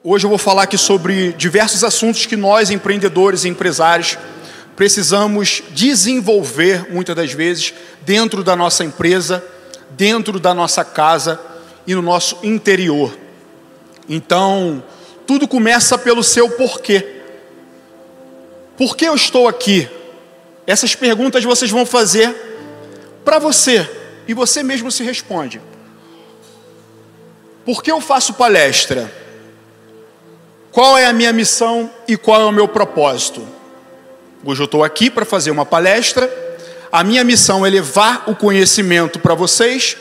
Hoje eu vou falar aqui sobre diversos assuntos que nós, empreendedores e empresários, precisamos desenvolver, muitas das vezes, dentro da nossa empresa, dentro da nossa casa e no nosso interior. Então, tudo começa pelo seu porquê. Por que eu estou aqui? Essas perguntas vocês vão fazer para você, e você mesmo se responde. Por que eu faço palestra? Qual é a minha missão e qual é o meu propósito? Hoje eu estou aqui para fazer uma palestra. A minha missão é levar o conhecimento para vocês.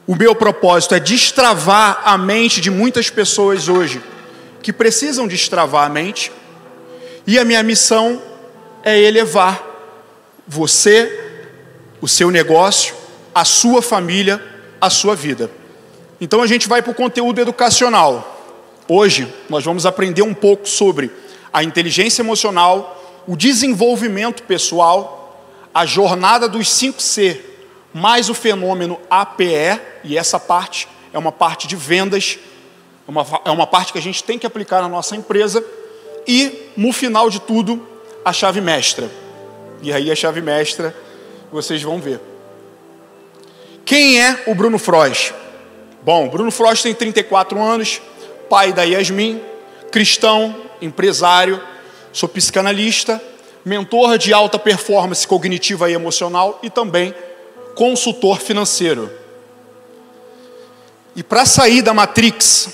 O meu propósito é destravar a mente de muitas pessoas hoje que precisam destravar a mente. E a minha missão é elevar você, o seu negócio, a sua família, a sua vida. Então a gente vai para o conteúdo educacional. Hoje nós vamos aprender um pouco sobre a inteligência emocional, o desenvolvimento pessoal, a jornada dos 5C, mais o fenômeno APE, e essa parte é uma parte de vendas, é uma parte que a gente tem que aplicar na nossa empresa, e no final de tudo, a chave mestra. E aí a chave mestra, vocês vão ver. Quem é o Bruno Frois? Bom, Bruno Frois tem 34 anos, pai da Yasmin, cristão, empresário, sou psicanalista, mentor de alta performance cognitiva e emocional e também consultor financeiro. E para sair da Matrix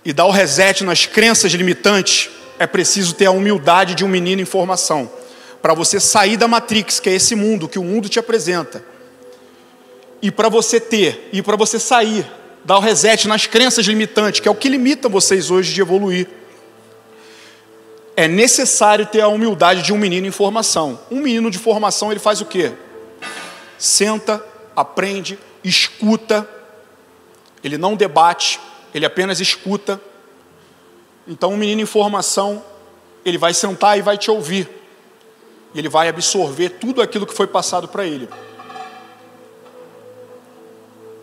e dar o reset nas crenças limitantes, é preciso ter a humildade de um menino em formação. Para você sair da Matrix, que é esse mundo que o mundo te apresenta, e para você sair, dar o reset nas crenças limitantes, que é o que limita vocês hoje de evoluir, é necessário ter a humildade de um menino em formação. Um menino de formação, ele faz o quê? Senta, aprende, escuta, ele não debate, ele apenas escuta. Então um menino em formação, ele vai sentar e vai te ouvir, e ele vai absorver tudo aquilo que foi passado para ele.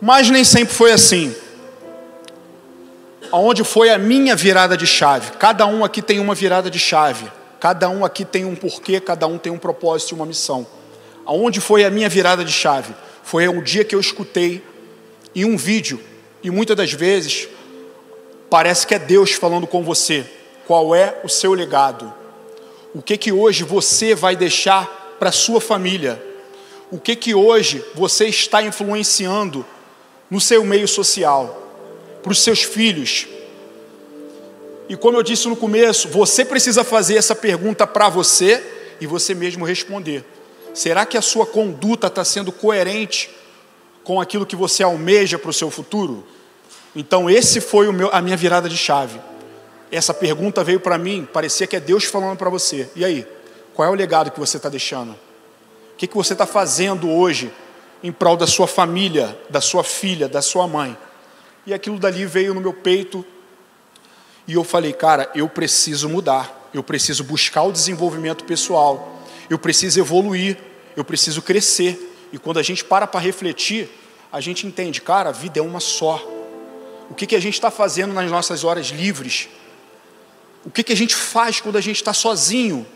Mas nem sempre foi assim. Aonde foi a minha virada de chave? Cada um aqui tem uma virada de chave. Cada um aqui tem um porquê, cada um tem um propósito e uma missão. Aonde foi a minha virada de chave? Foi um dia que eu escutei em um vídeo, e muitas das vezes parece que é Deus falando com você. Qual é o seu legado? O que hoje você vai deixar para a sua família? O que hoje você está influenciando no seu meio social, para os seus filhos? E como eu disse no começo, você precisa fazer essa pergunta para você e você mesmo responder. Será que a sua conduta está sendo coerente com aquilo que você almeja para o seu futuro? Então esse foi a minha virada de chave. Essa pergunta veio para mim, parecia que é Deus falando para você. E aí, qual é o legado que você está deixando? O que você está fazendo hoje em prol da sua família, da sua filha, da sua mãe? E aquilo dali veio no meu peito, e eu falei, cara, eu preciso mudar, eu preciso buscar o desenvolvimento pessoal, eu preciso evoluir, eu preciso crescer. E quando a gente para refletir, a gente entende, cara, a vida é uma só. O que a gente está fazendo nas nossas horas livres? O que a gente faz quando a gente está sozinho?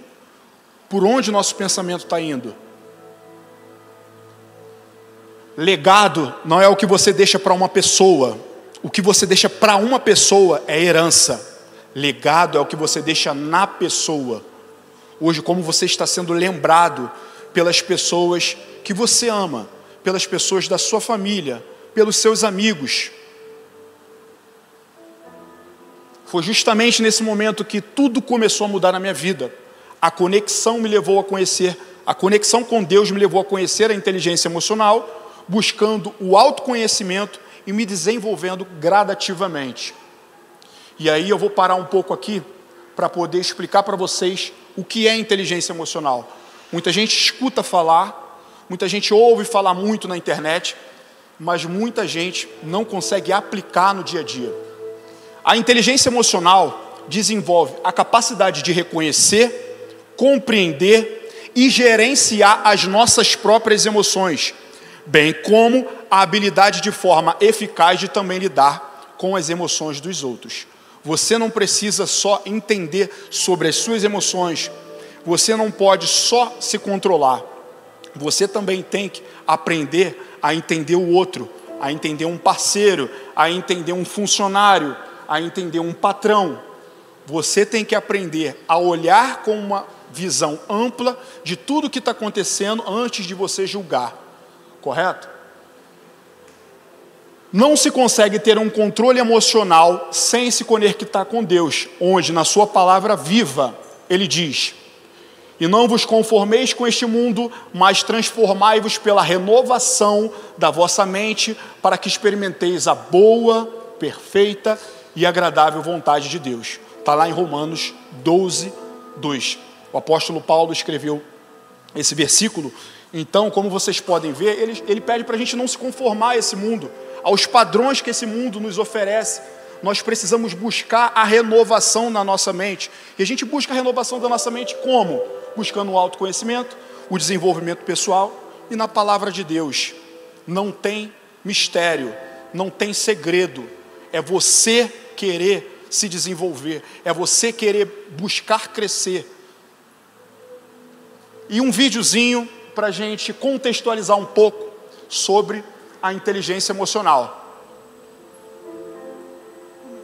Por onde o nosso pensamento está indo? Legado não é o que você deixa para uma pessoa. O que você deixa para uma pessoa é herança. Legado é o que você deixa na pessoa. Hoje, como você está sendo lembrado pelas pessoas que você ama, pelas pessoas da sua família, pelos seus amigos. Foi justamente nesse momento que tudo começou a mudar na minha vida. A conexão me levou a conhecer, a conexão com Deus me levou a conhecer a inteligência emocional, buscando o autoconhecimento e me desenvolvendo gradativamente. E aí eu vou parar um pouco aqui para poder explicar para vocês o que é inteligência emocional. Muita gente escuta falar, muita gente ouve falar muito na internet, mas muita gente não consegue aplicar no dia a dia. A inteligência emocional desenvolve a capacidade de reconhecer, compreender e gerenciar as nossas próprias emoções, bem como a habilidade de forma eficaz de também lidar com as emoções dos outros. Você não precisa só entender sobre as suas emoções. Você não pode só se controlar. Você também tem que aprender a entender o outro, a entender um parceiro, a entender um funcionário, a entender um patrão. Você tem que aprender a olhar com uma visão ampla de tudo que está acontecendo antes de você julgar. Correto? Não se consegue ter um controle emocional sem se conectar com Deus, onde na sua palavra viva, ele diz: e não vos conformeis com este mundo, mas transformai-vos pela renovação da vossa mente, para que experimenteis a boa, perfeita e agradável vontade de Deus. Está lá em Romanos 12, 2. O apóstolo Paulo escreveu esse versículo. Então, como vocês podem ver, ele pede para a gente não se conformar a esse mundo, aos padrões que esse mundo nos oferece. Nós precisamos buscar a renovação na nossa mente. E a gente busca a renovação da nossa mente como? Buscando o autoconhecimento, o desenvolvimento pessoal e na palavra de Deus. Não tem mistério, não tem segredo. É você querer se desenvolver, é você querer buscar crescer. E um videozinho para a gente contextualizar um pouco sobre a inteligência emocional.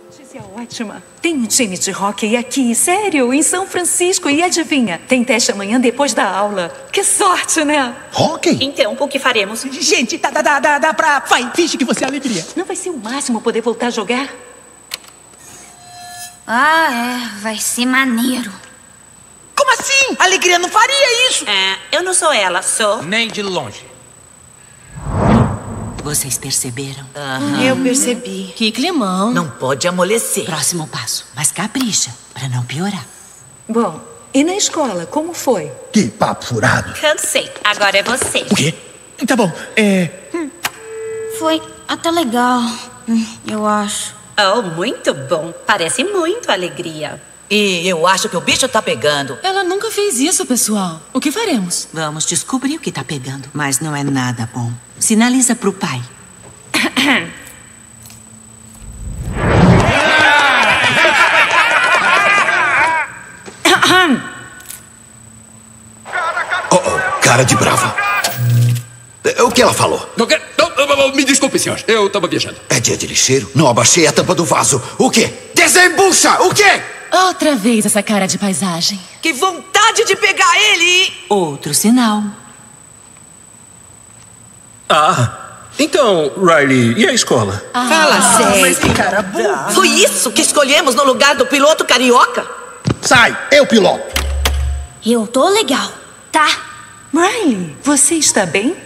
Notícia ótima. Tem um time de hóquei aqui, sério, em São Francisco. E adivinha, tem teste amanhã depois da aula. Que sorte, né? Hóquei? Então, o que faremos? Gente, dá pra... Vai, finge que você é alegria. Não vai ser o máximo poder voltar a jogar? Vai ser maneiro. Como assim? Alegria não faria isso. Eu não sou ela, sou... Nem de longe. Vocês perceberam? Eu percebi. Que climão. Não pode amolecer. Próximo passo. Mas capricha, pra não piorar. Bom, e na escola, como foi? Que papo furado. Cansei, agora é você. O quê? Tá bom, Foi até legal, eu acho. Oh, muito bom. Parece muito alegria. E eu acho que o bicho tá pegando. Ela nunca fez isso, pessoal. O que faremos? Vamos descobrir o que tá pegando. Mas não é nada bom. Sinaliza pro pai. Cara de brava. O que ela falou? Me desculpe, senhor. Eu tava viajando. É dia de lixeiro? Não abaixei a tampa do vaso. O quê? Desembucha! O quê? Outra vez essa cara de paisagem. Que vontade de pegar ele! Outro sinal. Então, Riley, e a escola? Fala sério. mas que cara burro. Foi isso que escolhemos no lugar do piloto carioca? Sai, eu piloto. Eu tô legal, tá? Riley, você está bem?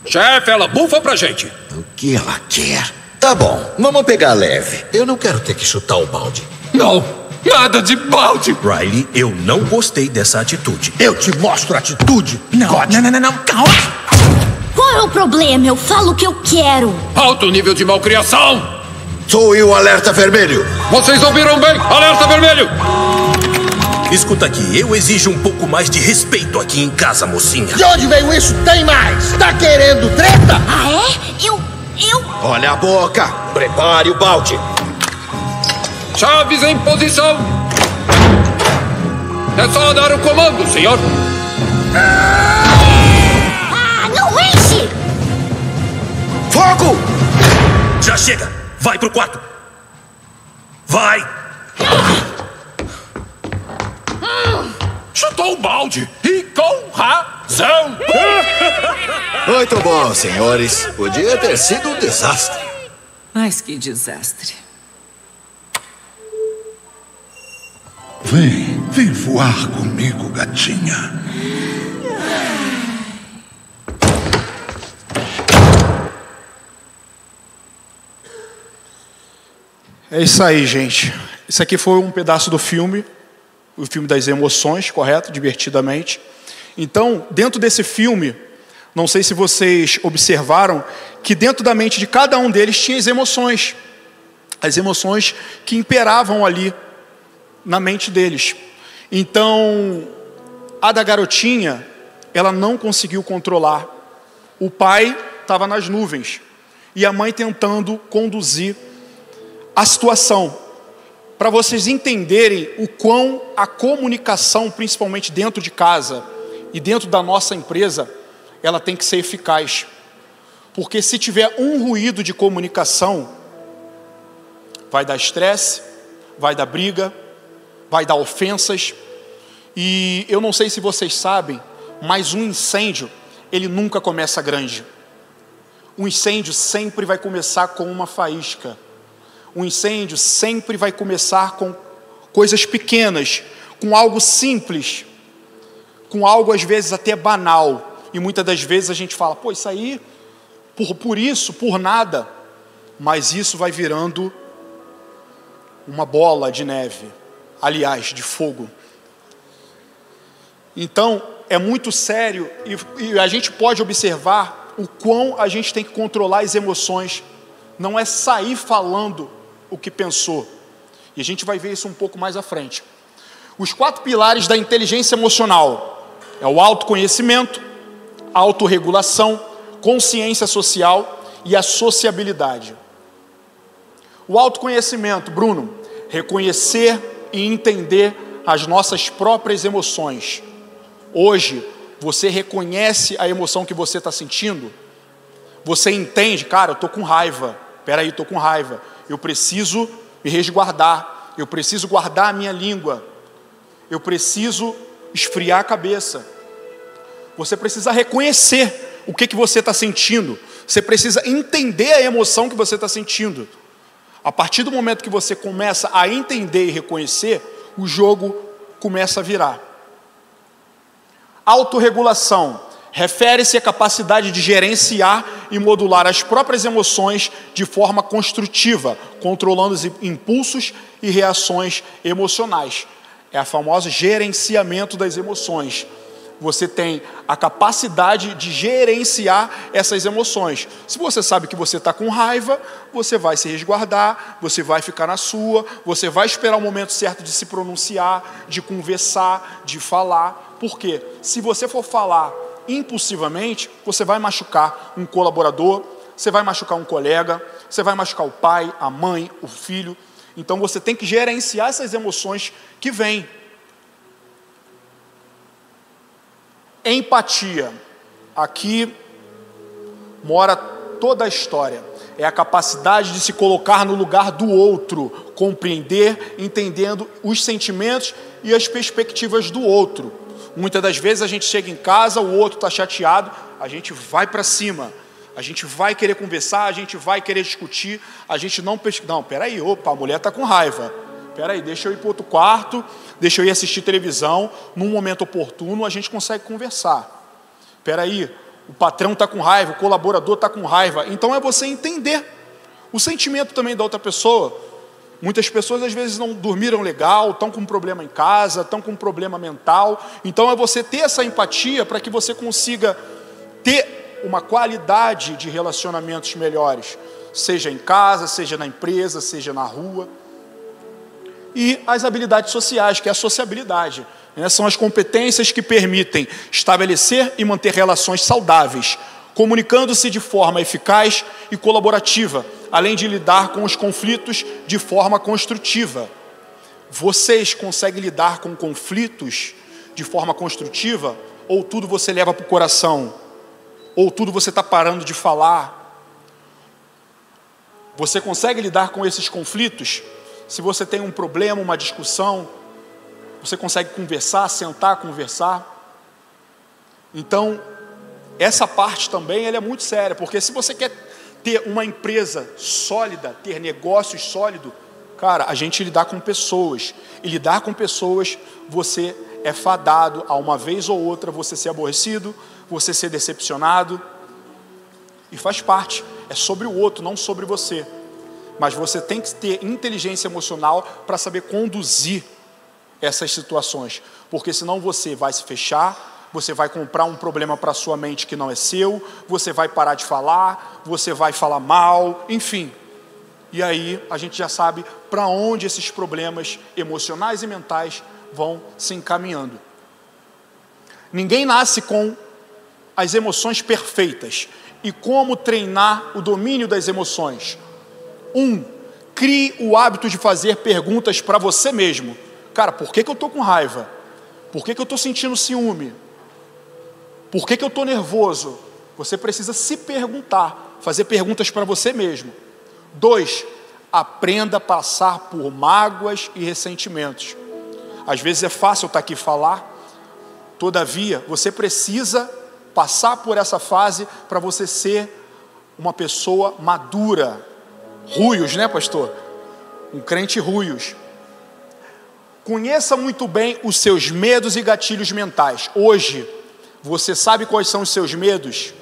Chefe, ela bufa pra gente. O que ela quer? Tá bom, vamos pegar leve. Eu não quero ter que chutar o balde. Não, nada de balde. Riley, eu não gostei dessa atitude. Eu te mostro atitude. Não, calma. Qual é o problema? Eu falo o que eu quero. Alto nível de malcriação. Sou eu, alerta vermelho. Vocês ouviram bem? Alerta vermelho. Escuta aqui, eu exijo um pouco mais de respeito aqui em casa, mocinha. De onde veio isso? Tem mais. Tá querendo treta? Eu... Olha a boca. Prepare o balde. Chaves em posição. É só dar o comando, senhor. não enche! Fogo! Já chega! Vai pro quarto! Vai! Chutou o balde! E com razão! Muito bom, senhores. Podia ter sido um desastre. Mas que desastre. Vem voar comigo, gatinha. É isso aí, gente. Isso aqui foi um pedaço do filme, o filme das emoções, correto? Divertidamente. Então, dentro desse filme, não sei se vocês observaram que dentro da mente de cada um deles tinha as emoções que imperavam ali na mente deles. Então, a da garotinha, ela não conseguiu controlar. O pai estava nas nuvens e a mãe tentando conduzir a situação, para vocês entenderem o quão a comunicação, principalmente dentro de casa e dentro da nossa empresa, ela tem que ser eficaz. Porque se tiver um ruído de comunicação, vai dar estresse, vai dar briga, vai dar ofensas. E eu não sei se vocês sabem, mas um incêndio, ele nunca começa grande. Um incêndio sempre vai começar com uma faísca. Um incêndio sempre vai começar com coisas pequenas, com algo simples, com algo às vezes até banal. E muitas das vezes a gente fala, pô, isso aí, por isso, por nada. Mas isso vai virando uma bola de neve, aliás, de fogo. Então, é muito sério e a gente pode observar o quão a gente tem que controlar as emoções. Não é sair falando o que pensou. E a gente vai ver isso um pouco mais à frente. Os 4 pilares da inteligência emocional é o autoconhecimento, a autorregulação, consciência social e a sociabilidade. O autoconhecimento, Bruno, reconhecer e entender as nossas próprias emoções. Hoje, você reconhece a emoção que você está sentindo? Você entende, cara, eu estou com raiva. Espera aí, estou com raiva. Eu preciso me resguardar. Eu preciso guardar a minha língua. Eu preciso esfriar a cabeça. Você precisa reconhecer o que você está sentindo. Você precisa entender a emoção que você está sentindo. A partir do momento que você começa a entender e reconhecer, o jogo começa a virar. Autorregulação refere-se à capacidade de gerenciar e modular as próprias emoções de forma construtiva, controlando os impulsos e reações emocionais. É a famosa gerenciamento das emoções. Você tem a capacidade de gerenciar essas emoções. Se você sabe que você está com raiva, você vai se resguardar, você vai ficar na sua, você vai esperar o momento certo de se pronunciar, de conversar, de falar. Por quê? Se você for falar impulsivamente, você vai machucar um colaborador, você vai machucar um colega, você vai machucar o pai, a mãe, o filho. Então você tem que gerenciar essas emoções que vêm. Empatia. Aqui mora toda a história. É a capacidade de se colocar no lugar do outro, compreender, entendendo os sentimentos e as perspectivas do outro. Muitas das vezes a gente chega em casa, o outro está chateado, a gente vai para cima, a gente vai querer conversar, a gente vai querer discutir, a gente não... Não, peraí, opa, a mulher está com raiva. Peraí, deixa eu ir para outro quarto, deixa eu ir assistir televisão, num momento oportuno a gente consegue conversar. Peraí, o patrão está com raiva, o colaborador está com raiva. Então é você entender o sentimento também da outra pessoa. Muitas pessoas às vezes não dormiram legal, estão com um problema em casa, estão com um problema mental. Então é você ter essa empatia para que você consiga ter uma qualidade de relacionamentos melhores. Seja em casa, seja na empresa, seja na rua. E as habilidades sociais, que é a sociabilidade. São as competências que permitem estabelecer e manter relações saudáveis, comunicando-se de forma eficaz e colaborativa, além de lidar com os conflitos de forma construtiva. Vocês conseguem lidar com conflitos de forma construtiva? Ou tudo você leva para o coração? Ou tudo você está parando de falar? Você consegue lidar com esses conflitos? Se você tem um problema, uma discussão, você consegue conversar, sentar, conversar? Então, essa parte também ela é muito séria, porque se você quer ter uma empresa sólida, ter negócios sólidos, cara, a gente lidar com pessoas. E lidar com pessoas, você é fadado a uma vez ou outra você ser aborrecido, você ser decepcionado. E faz parte, é sobre o outro, não sobre você. Mas você tem que ter inteligência emocional para saber conduzir essas situações. Porque senão você vai se fechar, você vai comprar um problema para a sua mente que não é seu, você vai parar de falar, você vai falar mal, enfim. E aí a gente já sabe para onde esses problemas emocionais e mentais vão se encaminhando. Ninguém nasce com as emoções perfeitas. E como treinar o domínio das emoções? 1. Crie o hábito de fazer perguntas para você mesmo. Cara, por que eu estou com raiva? Por que eu estou sentindo ciúme? Por que eu estou nervoso? Você precisa se perguntar, fazer perguntas para você mesmo. 2, aprenda a passar por mágoas e ressentimentos. Às vezes é fácil eu estar aqui falar, todavia, você precisa passar por essa fase para você ser uma pessoa madura. Ruios, né, pastor? Um crente ruios. Conheça muito bem os seus medos e gatilhos mentais. Hoje, você sabe quais são os seus medos?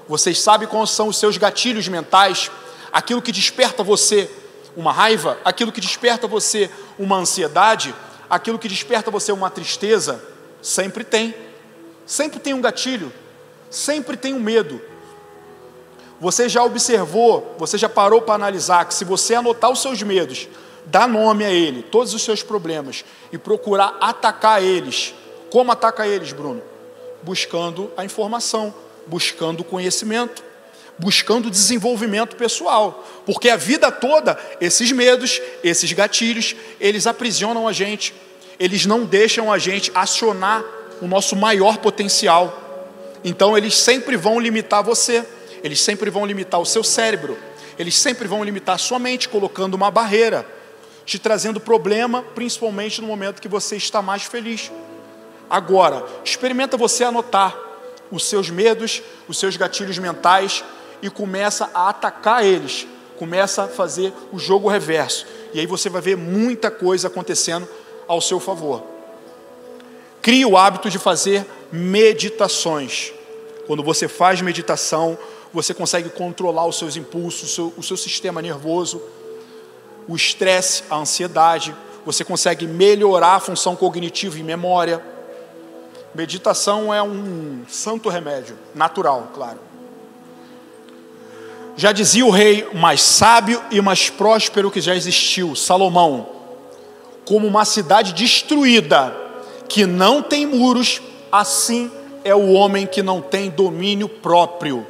Você sabe quais são os seus gatilhos mentais? Aquilo que desperta você uma raiva, aquilo que desperta você uma ansiedade, aquilo que desperta você uma tristeza, sempre tem um gatilho, sempre tem um medo. Você já observou, você já parou para analisar que se você anotar os seus medos, dar nome a ele, todos os seus problemas, e procurar atacar eles, como ataca eles, Bruno? Buscando a informação, buscando o conhecimento, buscando o desenvolvimento pessoal, porque a vida toda, esses medos, esses gatilhos, eles aprisionam a gente, eles não deixam a gente acionar o nosso maior potencial. Então eles sempre vão limitar você, eles sempre vão limitar o seu cérebro, eles sempre vão limitar a sua mente, colocando uma barreira, te trazendo problema, principalmente no momento que você está mais feliz. Agora, experimenta você anotar os seus medos, os seus gatilhos mentais e começa a atacar eles, começa a fazer o jogo reverso. E aí você vai ver muita coisa acontecendo ao seu favor. Crie o hábito de fazer meditações. Quando você faz meditação, você consegue controlar os seus impulsos, o seu sistema nervoso, o estresse, a ansiedade. Você consegue melhorar a função cognitiva e memória. Meditação é um santo remédio, natural, claro. Já dizia o rei mais sábio e mais próspero que já existiu, Salomão: como uma cidade destruída, que não tem muros, assim é o homem que não tem domínio próprio.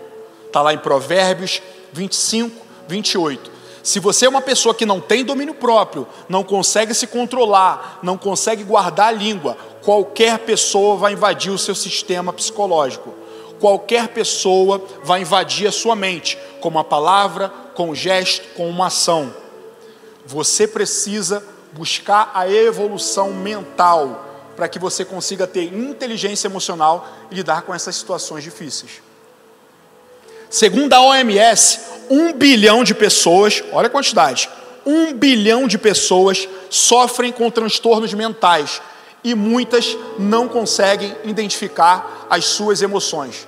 Está lá em Provérbios 25, 28. Se você é uma pessoa que não tem domínio próprio, não consegue se controlar, não consegue guardar a língua, qualquer pessoa vai invadir o seu sistema psicológico. Qualquer pessoa vai invadir a sua mente, com uma palavra, com um gesto, com uma ação. Você precisa buscar a evolução mental para que você consiga ter inteligência emocional e lidar com essas situações difíceis. Segundo a OMS, 1 bilhão de pessoas, olha a quantidade, 1 bilhão de pessoas sofrem com transtornos mentais e muitas não conseguem identificar as suas emoções.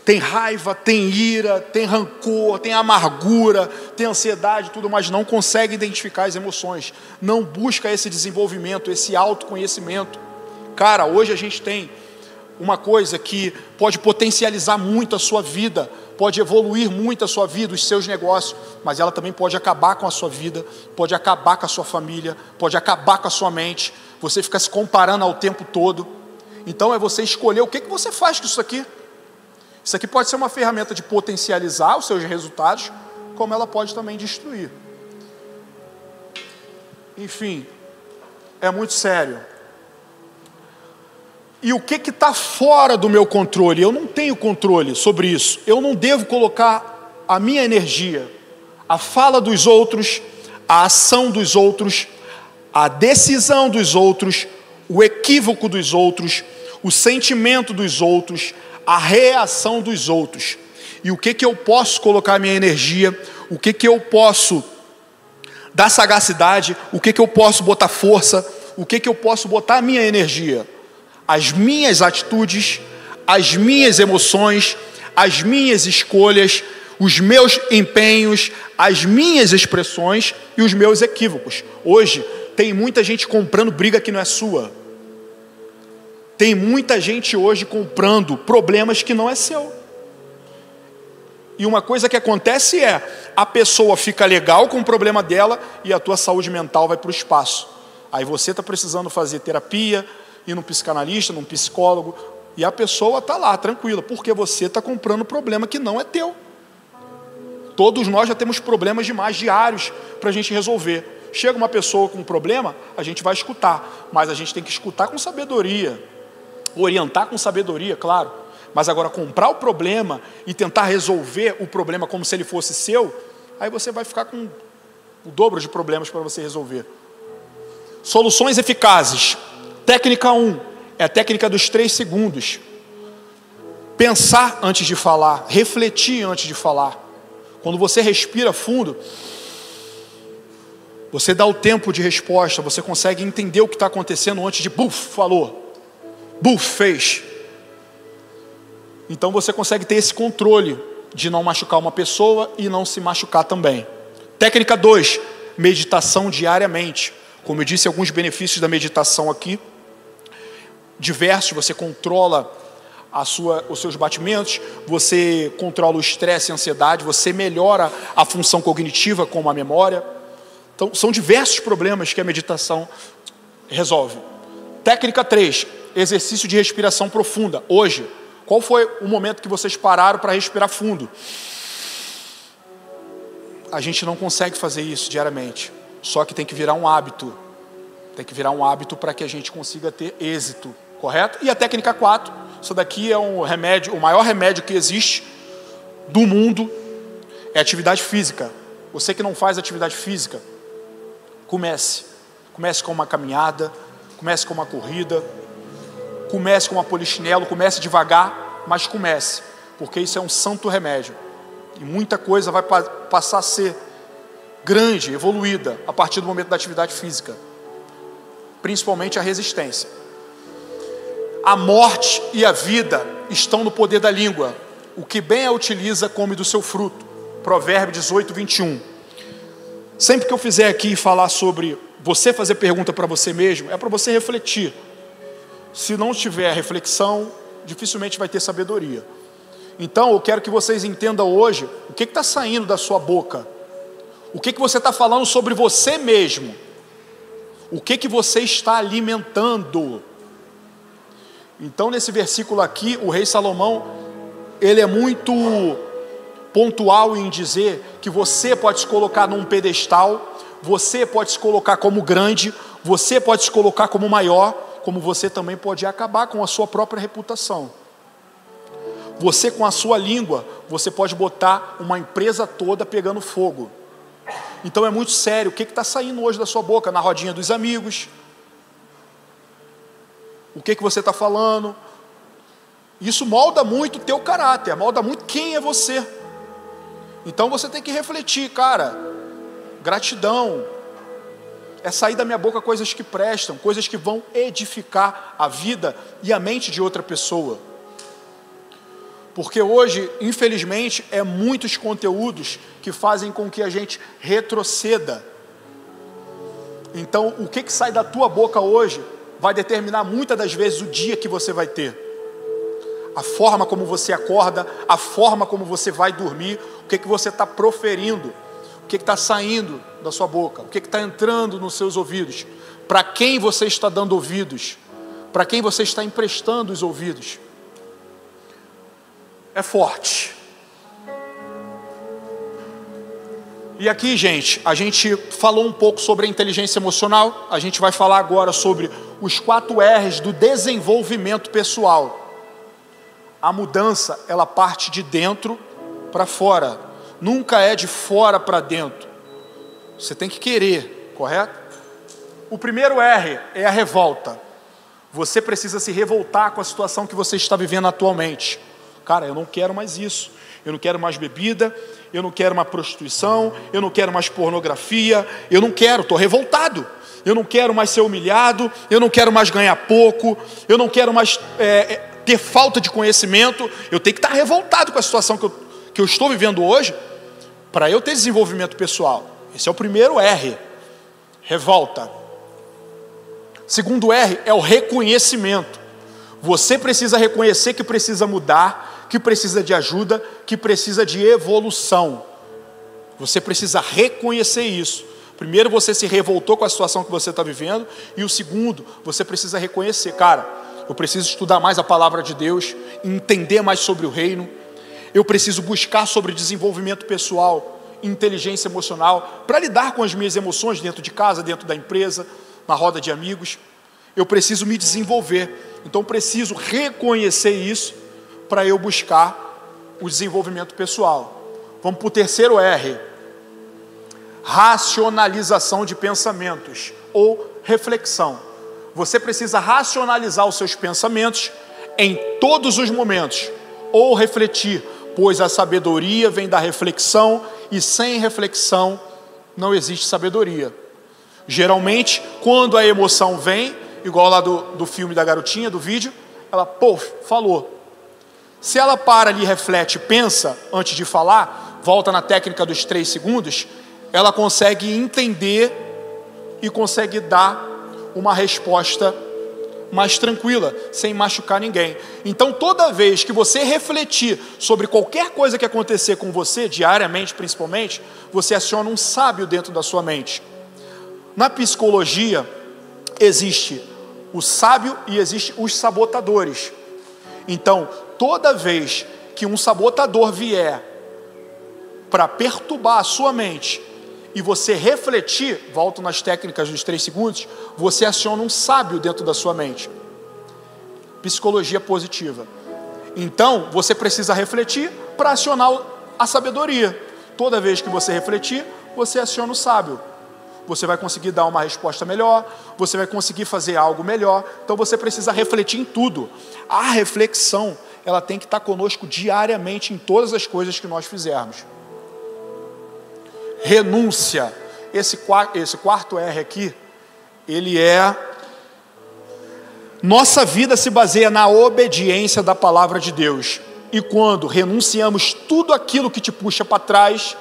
Tem raiva, tem ira, tem rancor, tem amargura, tem ansiedade, tudo, mas não consegue identificar as emoções. Não busca esse desenvolvimento, esse autoconhecimento. Cara, hoje a gente tem uma coisa que pode potencializar muito a sua vida, pode evoluir muito a sua vida, os seus negócios, mas ela também pode acabar com a sua vida, pode acabar com a sua família, pode acabar com a sua mente. Você fica se comparando ao tempo todo. Então é você escolher o que você faz com isso aqui. Isso aqui pode ser uma ferramenta de potencializar os seus resultados, como ela pode também destruir. Enfim, é muito sério. E o que está fora do meu controle? Eu não tenho controle sobre isso. Eu não devo colocar a minha energia, a fala dos outros, a ação dos outros, a decisão dos outros, o equívoco dos outros, o sentimento dos outros, a reação dos outros. E o que eu posso colocar a minha energia, o que eu posso dar sagacidade, o que eu posso botar força, o que eu posso botar a minha energia? As minhas atitudes, as minhas emoções, as minhas escolhas, os meus empenhos, as minhas expressões e os meus equívocos. Hoje tem muita gente comprando briga que não é sua. Tem muita gente hoje comprando problemas que não é seu. E uma coisa que acontece é, a pessoa fica legal com o problema dela e a tua saúde mental vai para o espaço. Aí você está precisando fazer terapia, ir num psicanalista, num psicólogo, e a pessoa está lá, tranquila, porque você está comprando um problema que não é teu. Todos nós já temos problemas demais diários para a gente resolver. Chega uma pessoa com um problema, a gente vai escutar, mas a gente tem que escutar com sabedoria, orientar com sabedoria, claro. Mas agora comprar o problema e tentar resolver o problema como se ele fosse seu, aí você vai ficar com o dobro de problemas para você resolver. Soluções eficazes. Técnica 1 é a técnica dos 3 segundos. Pensar antes de falar, refletir antes de falar. Quando você respira fundo, você dá o tempo de resposta, você consegue entender o que está acontecendo antes de buf, falou, buf, fez. Então você consegue ter esse controle de não machucar uma pessoa e não se machucar também. Técnica 2, meditação diariamente. Como eu disse, alguns benefícios da meditação aqui. Diversos, você controla os seus batimentos, você controla o estresse e a ansiedade, você melhora a função cognitiva, como a memória. Então, são diversos problemas que a meditação resolve. Técnica 3, exercício de respiração profunda. Hoje, qual foi o momento que vocês pararam para respirar fundo? A gente não consegue fazer isso diariamente, só que tem que virar um hábito. Tem que virar um hábito para que a gente consiga ter êxito, correto? E a técnica 4, isso daqui é um remédio, o maior remédio que existe do mundo é atividade física. Você que não faz atividade física, comece com uma caminhada, comece com uma corrida, comece com uma polichinelo, comece devagar, mas comece, porque isso é um santo remédio. E muita coisa vai passar a ser grande, evoluída, a partir do momento da atividade física. Principalmente a resistência. A morte e a vida estão no poder da língua. O que bem a utiliza, come do seu fruto. Provérbio 18, 21. Sempre que eu fizer aqui falar sobre você fazer pergunta para você mesmo, é para você refletir. Se não tiver reflexão, dificilmente vai ter sabedoria. Então eu quero que vocês entendam hoje o que está saindo da sua boca. O que você está falando sobre você mesmo. O que você está alimentando. Então nesse versículo aqui, o rei Salomão, ele é muito pontual em dizer que você pode se colocar num pedestal, você pode se colocar como grande, você pode se colocar como maior, como você também pode acabar com a sua própria reputação. Você com a sua língua, você pode botar uma empresa toda pegando fogo. Então é muito sério, o que está saindo hoje da sua boca, na rodinha dos amigos? O que você está falando? Isso molda muito o teu caráter, molda muito quem é você. Então você tem que refletir, cara, gratidão, é sair da minha boca coisas que prestam, coisas que vão edificar a vida e a mente de outra pessoa. Porque hoje, infelizmente, é muitos conteúdos que fazem com que a gente retroceda. Então, o que sai da tua boca hoje vai determinar muitas das vezes o dia que você vai ter. A forma como você acorda, a forma como você vai dormir, o que você está proferindo, o que está saindo da sua boca, o que está entrando nos seus ouvidos, para quem você está dando ouvidos, para quem você está emprestando os ouvidos. É forte. E aqui, gente, a gente falou um pouco sobre a inteligência emocional, a gente vai falar agora sobre os 4 R's do desenvolvimento pessoal. A mudança, ela parte de dentro para fora, nunca é de fora para dentro. Você tem que querer, correto? O primeiro R é a revolta. Você precisa se revoltar com a situação que você está vivendo atualmente. Cara, eu não quero mais isso, eu não quero mais bebida, eu não quero mais prostituição, eu não quero mais pornografia, eu não quero, estou revoltado. Eu não quero mais ser humilhado, eu não quero mais ganhar pouco, eu não quero mais ter falta de conhecimento. Eu tenho que estar revoltado com a situação que eu estou vivendo hoje, para eu ter desenvolvimento pessoal. Esse é o primeiro R, revolta. Segundo R é o reconhecimento. Você precisa reconhecer que precisa mudar, que precisa de ajuda, que precisa de evolução. Você precisa reconhecer isso. Primeiro, você se revoltou com a situação que você está vivendo. E o segundo, você precisa reconhecer, cara, eu preciso estudar mais a palavra de Deus, entender mais sobre o reino. Eu preciso buscar sobre desenvolvimento pessoal, inteligência emocional, para lidar com as minhas emoções dentro de casa, dentro da empresa, na roda de amigos. Eu preciso me desenvolver. Então preciso reconhecer isso para eu buscar o desenvolvimento pessoal. Vamos para o terceiro R. Racionalização de pensamentos ou reflexão. Você precisa racionalizar os seus pensamentos em todos os momentos, ou refletir, pois a sabedoria vem da reflexão e sem reflexão não existe sabedoria. Geralmente, quando a emoção vem, igual lá do filme da garotinha, do vídeo, ela, falou. Se ela para ali, reflete, pensa antes de falar, volta na técnica dos 3 segundos, ela consegue entender e consegue dar uma resposta mais tranquila, sem machucar ninguém. Então, toda vez que você refletir sobre qualquer coisa que acontecer com você, diariamente principalmente, você aciona um sábio dentro da sua mente. Na psicologia, existe o sábio e existe os sabotadores. Então, toda vez que um sabotador vier para perturbar a sua mente e você refletir, volto nas técnicas dos 3 segundos, você aciona um sábio dentro da sua mente. Psicologia positiva. Então, você precisa refletir para acionar a sabedoria. Toda vez que você refletir, você aciona o sábio. Você vai conseguir dar uma resposta melhor, você vai conseguir fazer algo melhor. Então você precisa refletir em tudo. A reflexão, ela tem que estar conosco diariamente em todas as coisas que nós fizermos. Renúncia. Esse quarto R aqui, ele é... Nossa vida se baseia na obediência da palavra de Deus. E quando renunciamos tudo aquilo que te puxa para trás,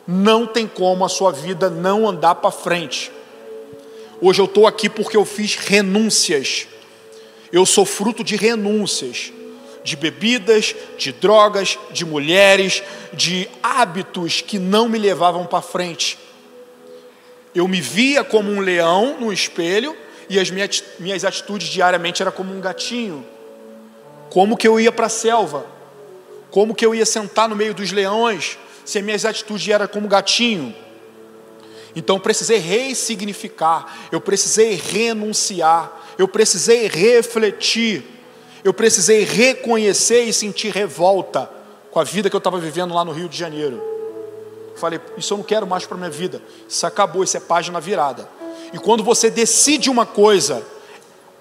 não tem como a sua vida não andar para frente. Hoje eu estou aqui porque eu fiz renúncias. Eu sou fruto de renúncias. De bebidas, de drogas, de mulheres, de hábitos que não me levavam para frente. Eu me via como um leão no espelho e as minhas atitudes diariamente eram como um gatinho. Como que eu ia para a selva? Como que eu ia sentar no meio dos leões se as minhas atitudes eram como gatinho? Então eu precisei ressignificar, eu precisei renunciar, eu precisei refletir, eu precisei reconhecer e sentir revolta com a vida que eu estava vivendo lá no Rio de Janeiro. Falei, isso eu não quero mais para a minha vida, isso acabou, isso é página virada. E quando você decide uma coisa,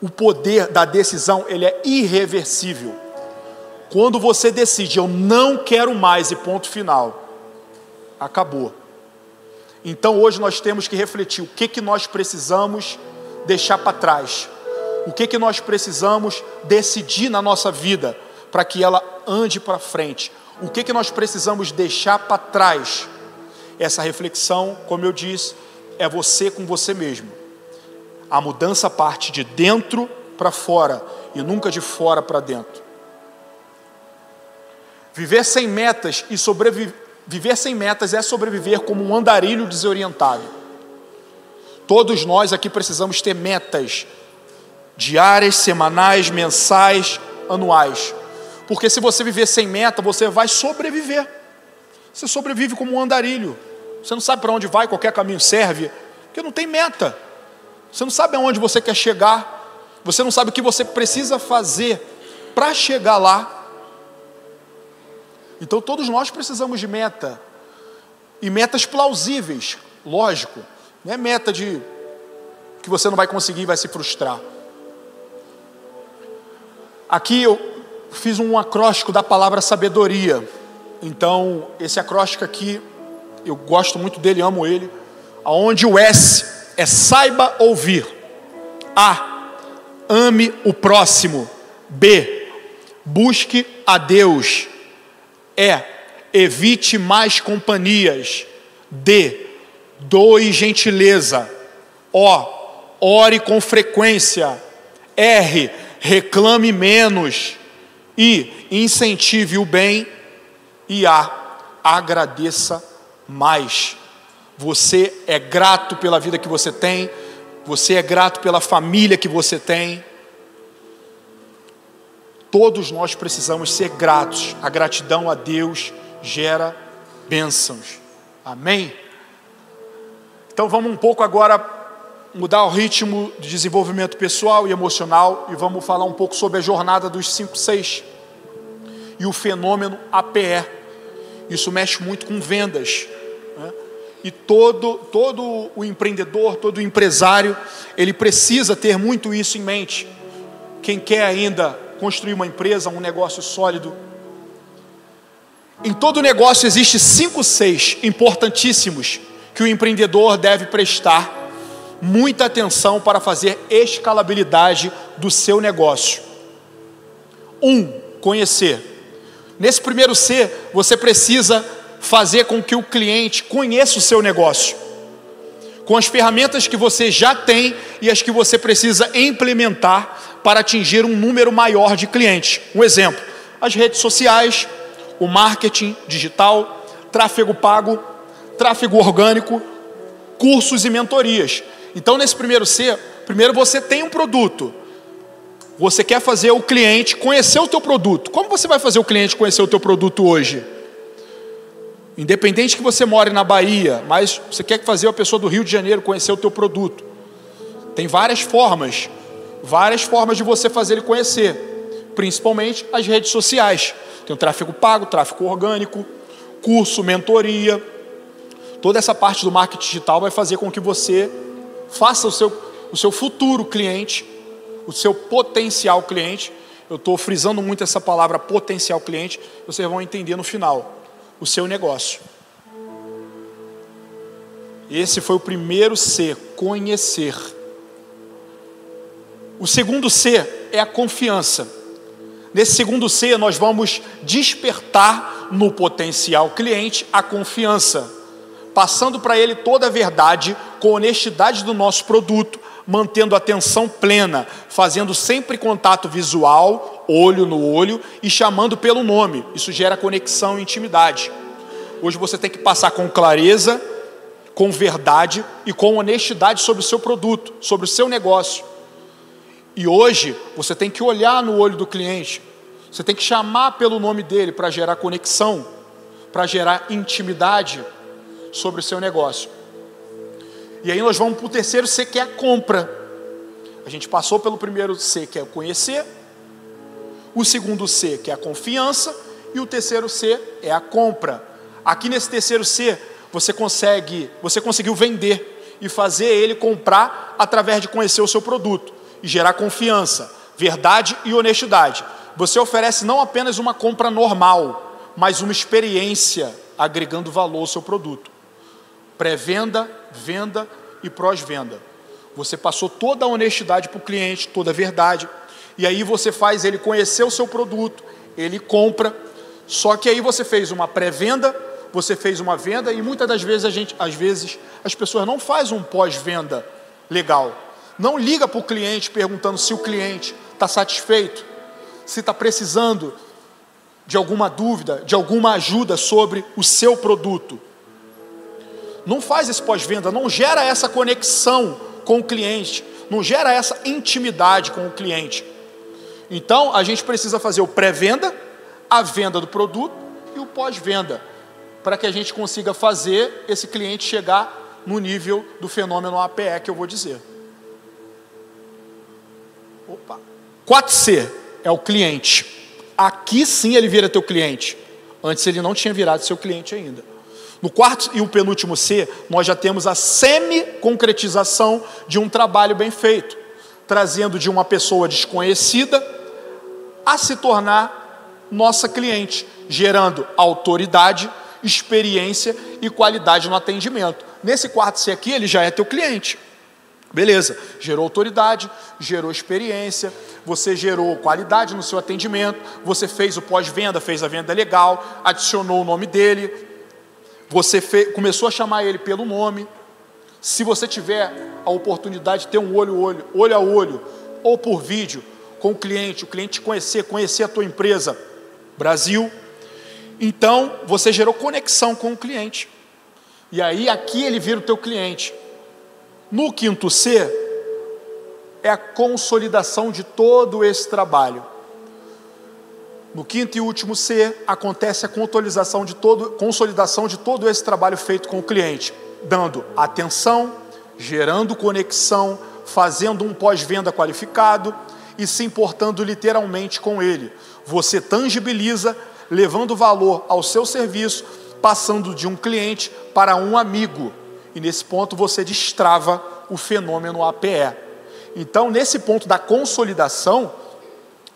o poder da decisão, ele é irreversível. Quando você decide, eu não quero mais e ponto final, acabou. Então hoje nós temos que refletir o que nós precisamos deixar para trás. O que nós precisamos decidir na nossa vida para que ela ande para frente. O que nós precisamos deixar para trás. Essa reflexão, como eu disse, é você com você mesmo. A mudança parte de dentro para fora e nunca de fora para dentro. Viver sem metas e viver sem metas é sobreviver como um andarilho desorientado. Todos nós aqui precisamos ter metas diárias, semanais, mensais, anuais. Porque se você viver sem meta, você vai sobreviver. Você sobrevive como um andarilho. Você não sabe para onde vai, qualquer caminho serve, porque não tem meta. Você não sabe aonde você quer chegar. Você não sabe o que você precisa fazer para chegar lá. Então todos nós precisamos de meta. E metas plausíveis, lógico. Não é meta de que você não vai conseguir e vai se frustrar. Aqui eu fiz um acróstico da palavra sabedoria. Então esse acróstico aqui, eu gosto muito dele, amo ele. Onde o S é saiba ouvir. A, ame o próximo. B, busque a Deus. E, evite mais companhias. D, doe gentileza. O, ore com frequência. R, reclame menos. I, incentive o bem. E A, agradeça mais. Você é grato pela vida que você tem. Você é grato pela família que você tem. Todos nós precisamos ser gratos. A gratidão a Deus gera bênçãos. Amém? Então vamos um pouco agora mudar o ritmo de desenvolvimento pessoal e emocional e vamos falar um pouco sobre a jornada dos 5 6 e o fenômeno APE. Isso mexe muito com vendas, né? E todo o empreendedor, todo o empresário, ele precisa ter muito isso em mente. Quem quer ainda construir uma empresa, um negócio sólido. Em todo negócio existe 5 6 importantíssimos que o empreendedor deve prestar muita atenção para fazer escalabilidade do seu negócio. 1, conhecer. Nesse primeiro C, você precisa fazer com que o cliente conheça o seu negócio, com as ferramentas que você já tem e as que você precisa implementar para atingir um número maior de clientes. Um exemplo, as redes sociais, o marketing digital, tráfego pago, tráfego orgânico, cursos e mentorias. Então, nesse primeiro C, primeiro você tem um produto. Você quer fazer o cliente conhecer o teu produto. Como você vai fazer o cliente conhecer o teu produto hoje? Independente que você more na Bahia, mas você quer fazer a pessoa do Rio de Janeiro conhecer o teu produto. Tem várias formas de você fazer ele conhecer, principalmente as redes sociais. Tem o tráfego pago, tráfego orgânico, curso, mentoria. Toda essa parte do marketing digital vai fazer com que você faça o seu futuro cliente, o seu potencial cliente. Eu estou frisando muito essa palavra potencial cliente, vocês vão entender no final. O seu negócio. Esse foi o primeiro C, conhecer. O segundo C é a confiança. Nesse segundo C, nós vamos despertar no potencial cliente a confiança, passando para ele toda a verdade, com honestidade do nosso produto, mantendo atenção plena, fazendo sempre contato visual, olho no olho e chamando pelo nome. Isso gera conexão e intimidade. Hoje você tem que passar com clareza, com verdade e com honestidade sobre o seu produto, sobre o seu negócio. E hoje você tem que olhar no olho do cliente, você tem que chamar pelo nome dele para gerar conexão, para gerar intimidade sobre o seu negócio. E aí nós vamos para o terceiro C, que é a compra. A gente passou pelo primeiro C, que é o conhecer, o segundo C, que é a confiança, e o terceiro C é a compra. Aqui nesse terceiro C, você conseguiu vender e fazer ele comprar através de conhecer o seu produto e gerar confiança, verdade e honestidade. Você oferece não apenas uma compra normal, mas uma experiência agregando valor ao seu produto. Pré-venda, venda e pós-venda. Você passou toda a honestidade para o cliente, toda a verdade, e aí você faz ele conhecer o seu produto, ele compra, só que aí você fez uma pré-venda, você fez uma venda, e muitas das vezes as pessoas não fazem um pós-venda legal. Não liga para o cliente perguntando se o cliente está satisfeito, se está precisando de alguma dúvida, de alguma ajuda sobre o seu produto. Não faz esse pós-venda, não gera essa conexão com o cliente, não gera essa intimidade com o cliente. Então, a gente precisa fazer o pré-venda, a venda do produto e o pós-venda, para que a gente consiga fazer esse cliente chegar no nível do fenômeno APE que eu vou dizer. 4C é o cliente. Aqui sim ele vira teu cliente. Antes ele não tinha virado seu cliente ainda. No quarto e o penúltimo C, nós já temos a semi-concretização de um trabalho bem feito, trazendo de uma pessoa desconhecida a se tornar nossa cliente, gerando autoridade, experiência e qualidade no atendimento. Nesse quarto C aqui, ele já é teu cliente. Beleza, gerou autoridade, gerou experiência, você gerou qualidade no seu atendimento, você fez o pós-venda, fez a venda legal, adicionou o nome dele, você começou a chamar ele pelo nome. Se você tiver a oportunidade de ter um olho a olho, ou por vídeo, com o cliente te conhecer a tua empresa, Brasil, então você gerou conexão com o cliente. E aí aqui ele vira o teu cliente. No quinto C, é a consolidação de todo esse trabalho. No quinto e último C, acontece a consolidação de todo esse trabalho feito com o cliente, dando atenção, gerando conexão, fazendo um pós-venda qualificado e se importando literalmente com ele. Você tangibiliza, levando valor ao seu serviço, passando de um cliente para um amigo. E nesse ponto você destrava o fenômeno APE. Então, nesse ponto da consolidação,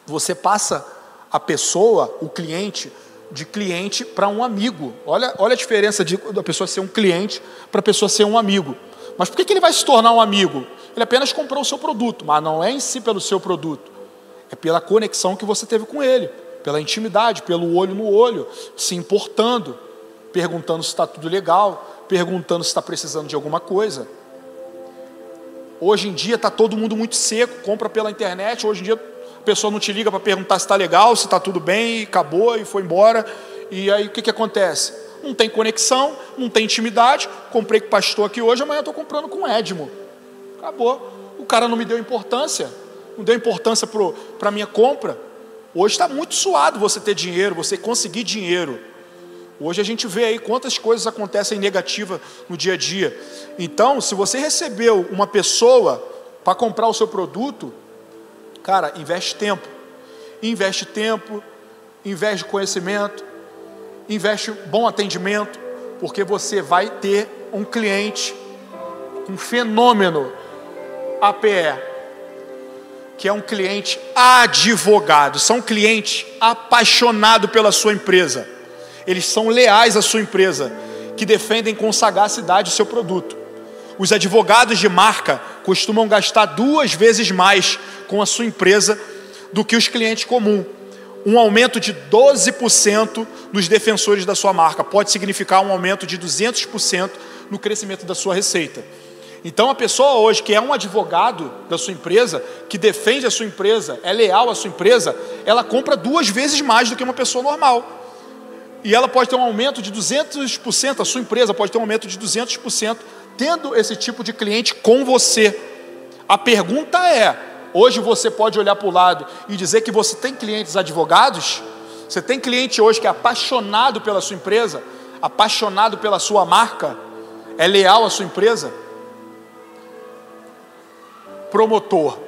você passa a pessoa, o cliente, de cliente para um amigo. Olha a diferença da pessoa ser um cliente para a pessoa ser um amigo. Mas por que ele vai se tornar um amigo? Ele apenas comprou o seu produto, mas não é em si pelo seu produto. É pela conexão que você teve com ele, pela intimidade, pelo olho no olho, se importando, perguntando se está tudo legal, perguntando se está precisando de alguma coisa. Hoje em dia está todo mundo muito seco, compra pela internet. Hoje em dia a pessoa não te liga para perguntar se está legal, se está tudo bem, e acabou e foi embora. E aí o que acontece? Não tem conexão, não tem intimidade. Comprei com o pastor aqui hoje, amanhã estou comprando com o Edmo. Acabou. O cara não me deu importância, não deu importância para a minha compra. Hoje está muito suado você ter dinheiro, você conseguir dinheiro. Hoje a gente vê aí quantas coisas acontecem negativas no dia a dia. Então, se você recebeu uma pessoa para comprar o seu produto, cara, investe tempo, investe conhecimento, investe bom atendimento, porque você vai ter um cliente, um fenômeno APE, que é um cliente advogado. São clientes apaixonados pela sua empresa. Eles são leais à sua empresa, que defendem com sagacidade o seu produto. Os advogados de marca costumam gastar 2 vezes mais com a sua empresa do que os clientes comuns. Um aumento de 12% nos defensores da sua marca pode significar um aumento de 200% no crescimento da sua receita. Então, a pessoa hoje que é um advogado da sua empresa, que defende a sua empresa, é leal à sua empresa, ela compra 2 vezes mais do que uma pessoa normal. E ela pode ter um aumento de 200%, a sua empresa pode ter um aumento de 200%, tendo esse tipo de cliente com você. A pergunta é, hoje você pode olhar para o lado e dizer que você tem clientes advogados? Você tem cliente hoje que é apaixonado pela sua empresa, apaixonado pela sua marca, é leal à sua empresa? Promotor,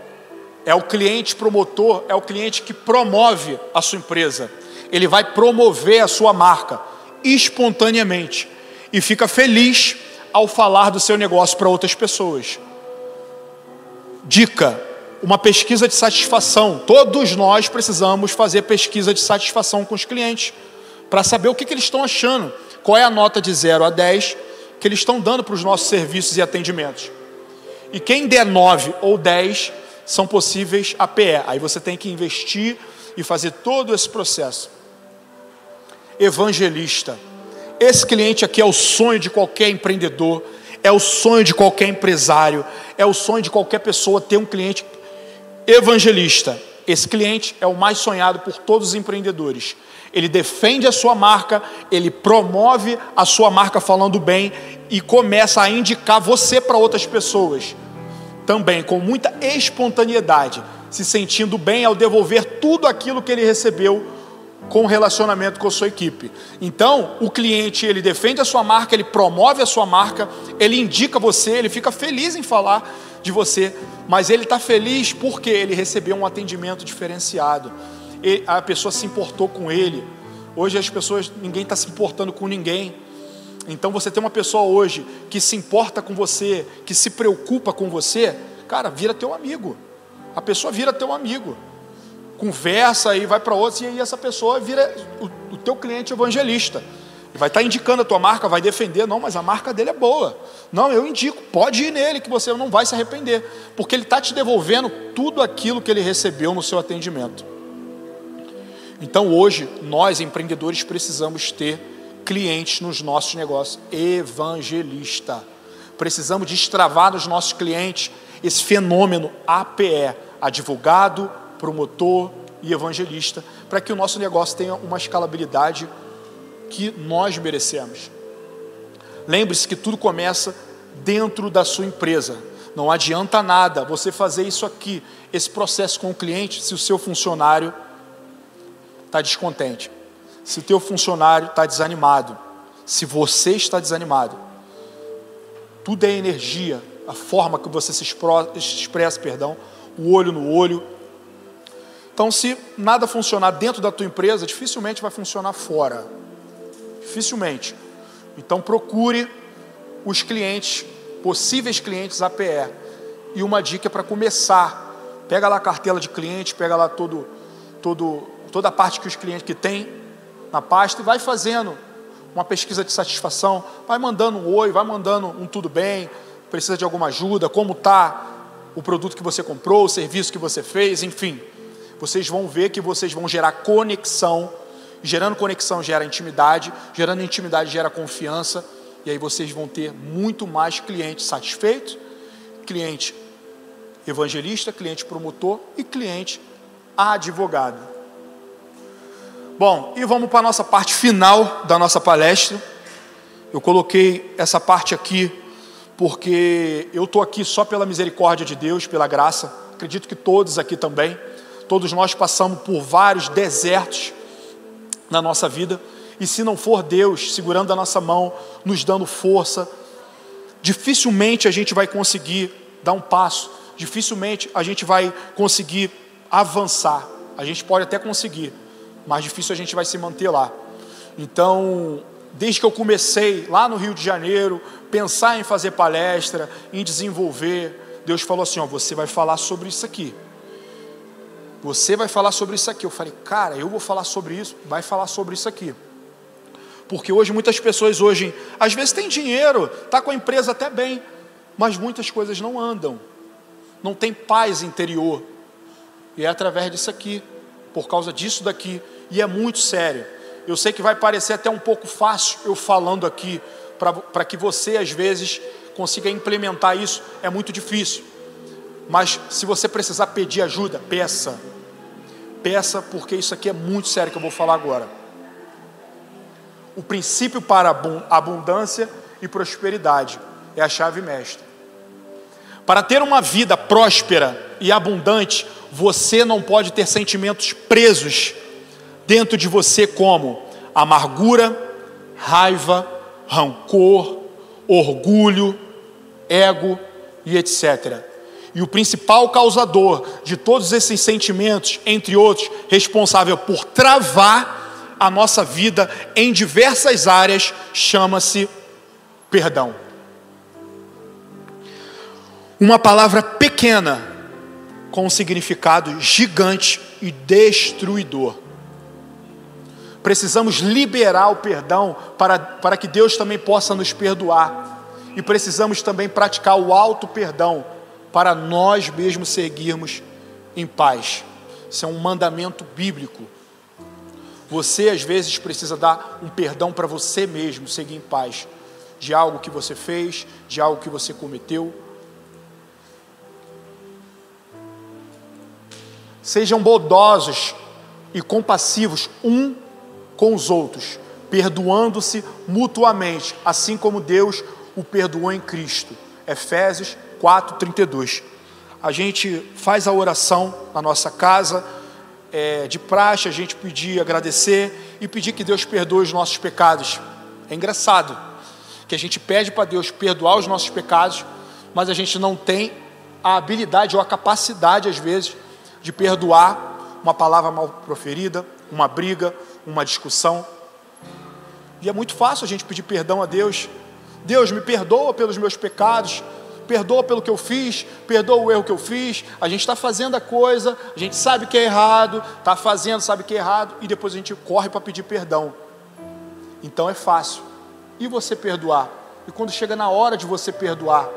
é o cliente promotor, é o cliente que promove a sua empresa. Ele vai promover a sua marca espontaneamente e fica feliz ao falar do seu negócio para outras pessoas. Dica, uma pesquisa de satisfação. Todos nós precisamos fazer pesquisa de satisfação com os clientes para saber o que eles estão achando, qual é a nota de 0 a 10 que eles estão dando para os nossos serviços e atendimentos. E quem der 9 ou 10 são possíveis APE. Aí você tem que investir e fazer todo esse processo. Evangelista. Esse cliente aqui é o sonho de qualquer empreendedor, é o sonho de qualquer empresário, é o sonho de qualquer pessoa ter um cliente evangelista. Esse cliente é o mais sonhado por todos os empreendedores. Ele defende a sua marca, ele promove a sua marca falando bem e começa a indicar você para outras pessoas. Também com muita espontaneidade, se sentindo bem ao devolver tudo aquilo que ele recebeu com o relacionamento com a sua equipe. Então, o cliente, ele defende a sua marca, ele promove a sua marca, ele indica você, ele fica feliz em falar de você, mas ele está feliz porque ele recebeu um atendimento diferenciado. A pessoa se importou com ele. Hoje as pessoas, ninguém está se importando com ninguém. Então você tem uma pessoa hoje que se importa com você, que se preocupa com você, cara, vira teu amigo. A pessoa vira teu amigo. Conversa e vai para outros, e aí essa pessoa vira o teu cliente evangelista. Ele vai estar indicando a tua marca, vai defender, não, mas a marca dele é boa. Não, eu indico, pode ir nele que você não vai se arrepender, porque ele está te devolvendo tudo aquilo que ele recebeu no seu atendimento. Então hoje, nós empreendedores precisamos ter clientes nos nossos negócios, evangelista. Precisamos destravar nos nossos clientes esse fenômeno APE, advogado, promotor e evangelista, para que o nosso negócio tenha uma escalabilidade que nós merecemos. Lembre-se que tudo começa dentro da sua empresa. Não adianta nada você fazer isso aqui, esse processo com o cliente, se o seu funcionário está descontente, se teu funcionário está desanimado, se você está desanimado, tudo é energia, a forma que você se expressa, o olho no olho. Então, se nada funcionar dentro da tua empresa, dificilmente vai funcionar fora. Dificilmente. Então, procure os clientes, possíveis clientes APE. E uma dica para começar: pega lá a cartela de clientes, pega lá toda a parte que os clientes que tem na pasta e vai fazendo uma pesquisa de satisfação, vai mandando um oi, vai mandando um tudo bem, precisa de alguma ajuda, como está o produto que você comprou, o serviço que você fez, enfim. Vocês vão ver que vocês vão gerar conexão, gerando conexão gera intimidade, gerando intimidade gera confiança, e aí vocês vão ter muito mais clientes satisfeitos, cliente evangelista, cliente promotor e cliente advogado. Bom, e vamos para a nossa parte final da nossa palestra. Eu coloquei essa parte aqui porque eu estou aqui só pela misericórdia de Deus, pela graça. Acredito que todos aqui também. Todos nós passamos por vários desertos na nossa vida. E se não for Deus segurando a nossa mão, nos dando força, dificilmente a gente vai conseguir dar um passo. Dificilmente a gente vai conseguir avançar. A gente pode até conseguir, mas difícil a gente vai se manter lá. Então, desde que eu comecei lá no Rio de Janeiro, pensar em fazer palestra, em desenvolver, Deus falou assim, ó, você vai falar sobre isso aqui. Você vai falar sobre isso aqui. Eu falei, cara, eu vou falar sobre isso, vai falar sobre isso aqui. Porque hoje, muitas pessoas hoje, às vezes tem dinheiro, está com a empresa até bem, mas muitas coisas não andam. Não tem paz interior. E é através disso aqui, por causa disso daqui, e é muito sério. Eu sei que vai parecer até um pouco fácil eu falando aqui, para que você às vezes consiga implementar isso, é muito difícil. Mas se você precisar pedir ajuda, peça. Peça, porque isso aqui é muito sério que eu vou falar agora. O princípio para abundância e prosperidade é a chave mestra. Para ter uma vida próspera e abundante, você não pode ter sentimentos presos dentro de você como amargura, raiva, rancor, orgulho, ego e etc. E o principal causador de todos esses sentimentos, entre outros, responsável por travar a nossa vida em diversas áreas, chama-se perdão. Uma palavra pequena com um significado gigante e destruidor. Precisamos liberar o perdão para que Deus também possa nos perdoar. E precisamos também praticar o auto-perdão para nós mesmos seguirmos em paz. Isso é um mandamento bíblico. Você às vezes precisa dar um perdão para você mesmo seguir em paz. De algo que você fez, de algo que você cometeu. Sejam bondosos e compassivos um com os outros, perdoando-se mutuamente, assim como Deus o perdoou em Cristo. Efésios 4:32. A gente faz a oração na nossa casa, de praxe, a gente pedir, agradecer e pedir que Deus perdoe os nossos pecados. É engraçado que a gente pede para Deus perdoar os nossos pecados, mas a gente não tem a habilidade ou a capacidade, às vezes, de perdoar uma palavra mal proferida, uma briga, uma discussão. E é muito fácil a gente pedir perdão a Deus. Deus, me perdoa pelos meus pecados, perdoa pelo que eu fiz, perdoa o erro que eu fiz. A gente está fazendo a coisa, a gente sabe que é errado, está fazendo, sabe que é errado, e depois a gente corre para pedir perdão. Então é fácil. E você perdoar? E quando chega na hora de você perdoar?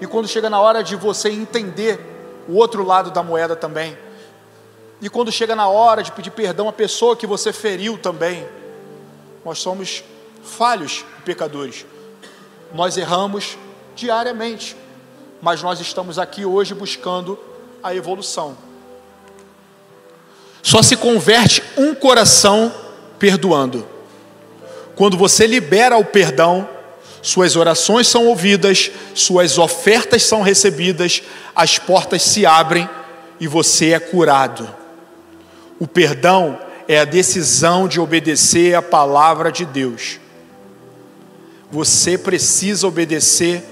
E quando chega na hora de você entender o outro lado da moeda também? E quando chega na hora de pedir perdão à pessoa que você feriu também? Nós somos falhos e pecadores. Nós erramos diariamente, mas nós estamos aqui hoje buscando a evolução. Só se converte um coração perdoando. Quando você libera o perdão, suas orações são ouvidas, suas ofertas são recebidas, as portas se abrem e você é curado. O perdão é a decisão de obedecer a palavra de Deus. Você precisa obedecer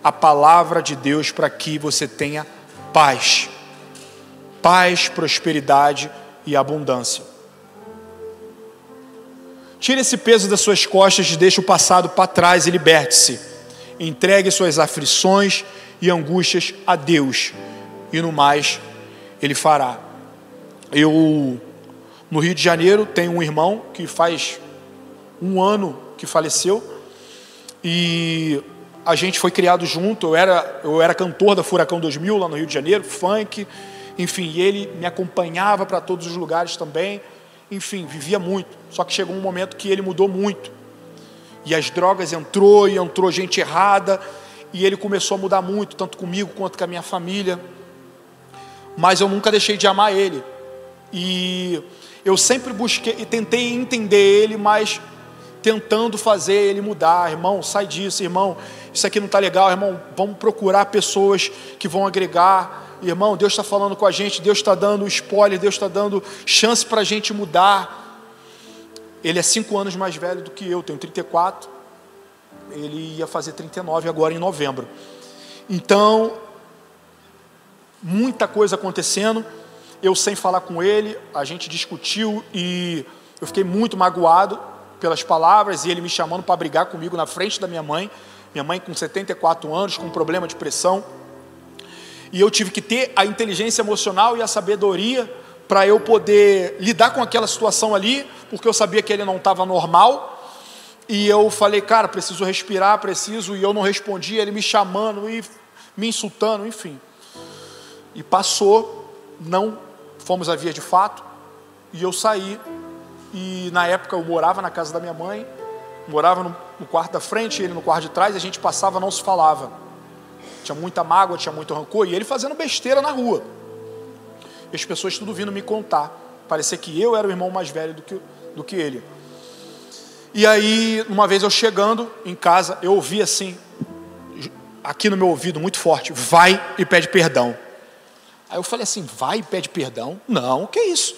a palavra de Deus para que você tenha paz. Paz, prosperidade e abundância. Tire esse peso das suas costas, deixe o passado para trás e liberte-se. Entregue suas aflições e angústias a Deus, e no mais Ele fará. Eu, no Rio de Janeiro, tenho um irmão que faz 1 ano que faleceu, e a gente foi criado junto. Eu era cantor da Furacão 2000 lá no Rio de Janeiro, funk, enfim, e ele me acompanhava para todos os lugares também, enfim, vivia muito. Só que chegou um momento que ele mudou muito, e as drogas entrou gente errada, e ele começou a mudar muito, tanto comigo quanto com a minha família, mas eu nunca deixei de amar ele, e eu sempre busquei e tentei entender ele, mas tentando fazer ele mudar. Irmão, sai disso, irmão, isso aqui não está legal, irmão, vamos procurar pessoas que vão agregar, irmão, Deus está falando com a gente, Deus está dando spoiler, Deus está dando chance para a gente mudar. Ele é 5 anos mais velho do que eu, tenho 34, ele ia fazer 39 agora em novembro. Então, muita coisa acontecendo, eu sem falar com ele, a gente discutiu e eu fiquei muito magoado pelas palavras, e ele me chamando para brigar comigo na frente da minha mãe com 74 anos, com problema de pressão, e eu tive que ter a inteligência emocional e a sabedoria para eu poder lidar com aquela situação ali, porque eu sabia que ele não estava normal, e eu falei, cara, preciso respirar, e eu não respondi, ele me chamando e me insultando, enfim, e passou, não fomos a via de fato, e eu saí, e na época eu morava na casa da minha mãe, morava no quarto da frente, ele no quarto de trás, e a gente passava, não se falava, tinha muita mágoa, tinha muito rancor, e ele fazendo besteira na rua, e as pessoas tudo vindo me contar, parecia que eu era o irmão mais velho do que ele. E aí, uma vez eu chegando em casa, eu ouvi assim, aqui no meu ouvido, muito forte, vai e pede perdão. Aí eu falei assim, vai e pede perdão? Não, o que é isso?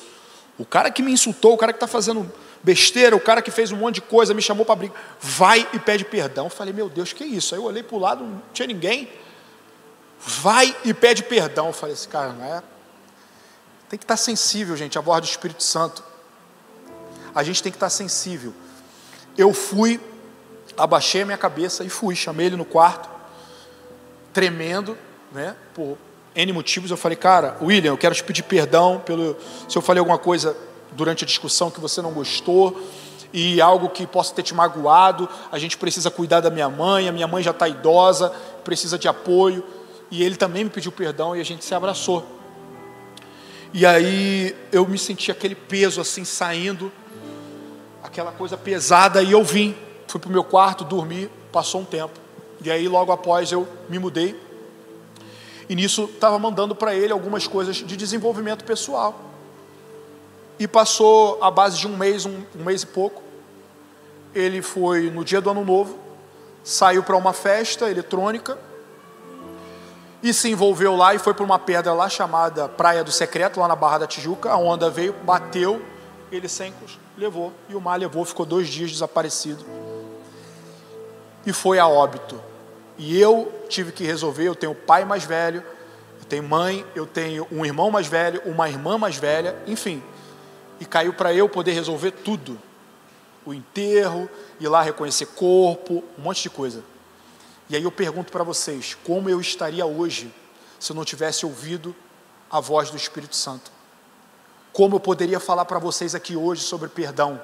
O cara que me insultou, o cara que está fazendo besteira, o cara que fez um monte de coisa, me chamou para brigar, vai e pede perdão. Eu falei, meu Deus, que é isso? Aí eu olhei para o lado, não tinha ninguém. Vai e pede perdão. Eu falei assim, cara, não é? Tem que estar sensível, gente, à voz do Espírito Santo. A gente tem que estar sensível. Eu fui, abaixei a minha cabeça e fui, chamei ele no quarto, tremendo, né, por N motivos. Eu falei, cara, William, eu quero te pedir perdão se eu falei alguma coisa durante a discussão que você não gostou, e algo que possa ter te magoado. A gente precisa cuidar da minha mãe, a minha mãe já está idosa, precisa de apoio. E ele também me pediu perdão e a gente se abraçou. E aí eu me senti aquele peso assim saindo, aquela coisa pesada, e eu fui para o meu quarto, dormi, passou um tempo. E aí logo após eu me mudei, e nisso estava mandando para ele algumas coisas de desenvolvimento pessoal. E passou a base de um mês e pouco, ele foi no dia do Ano Novo, saiu para uma festa eletrônica, e se envolveu lá e foi para uma pedra lá chamada Praia do Secreto, lá na Barra da Tijuca. A onda veio, bateu, ele sem levou, e o mar levou, ficou 2 dias desaparecido. E foi a óbito. E eu tive que resolver, eu tenho pai mais velho, eu tenho mãe, eu tenho um irmão mais velho, uma irmã mais velha, enfim. E caiu para eu poder resolver tudo. O enterro, ir lá reconhecer corpo, um monte de coisa. E aí eu pergunto para vocês, como eu estaria hoje se eu não tivesse ouvido a voz do Espírito Santo? Como eu poderia falar para vocês aqui hoje sobre perdão,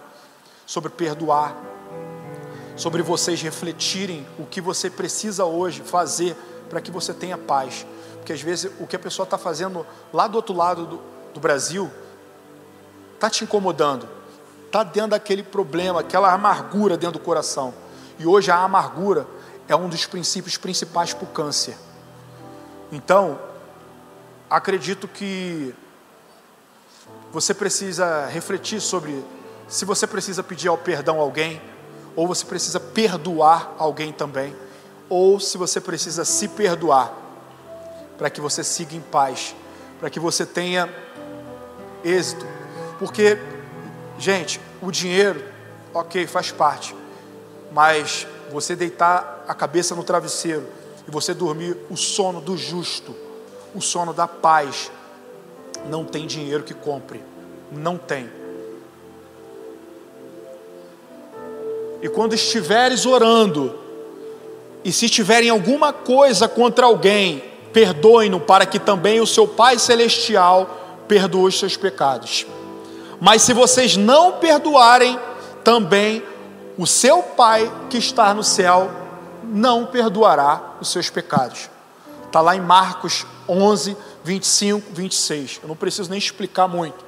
sobre perdoar, sobre vocês refletirem o que você precisa hoje fazer para que você tenha paz? Porque às vezes o que a pessoa está fazendo lá do outro lado do Brasil está te incomodando, está dentro daquele problema, aquela amargura dentro do coração. E hoje a amargura é um dos princípios principais para o câncer. Então, acredito que você precisa refletir sobre se você precisa pedir perdão a alguém, ou você precisa perdoar alguém também, ou se você precisa se perdoar, para que você siga em paz, para que você tenha êxito. Porque Gente, o dinheiro, ok, faz parte. Mas você deitar a cabeça no travesseiro e você dormir o sono do justo, o sono da paz, não tem dinheiro que compre. Não tem. E quando estiveres orando, e se tiverem alguma coisa contra alguém, perdoem-no, para que também o seu Pai Celestial perdoe os seus pecados. Mas se vocês não perdoarem, também o seu Pai que está no céu não perdoará os seus pecados. Está lá em Marcos 11, 25, 26. Eu não preciso nem explicar muito.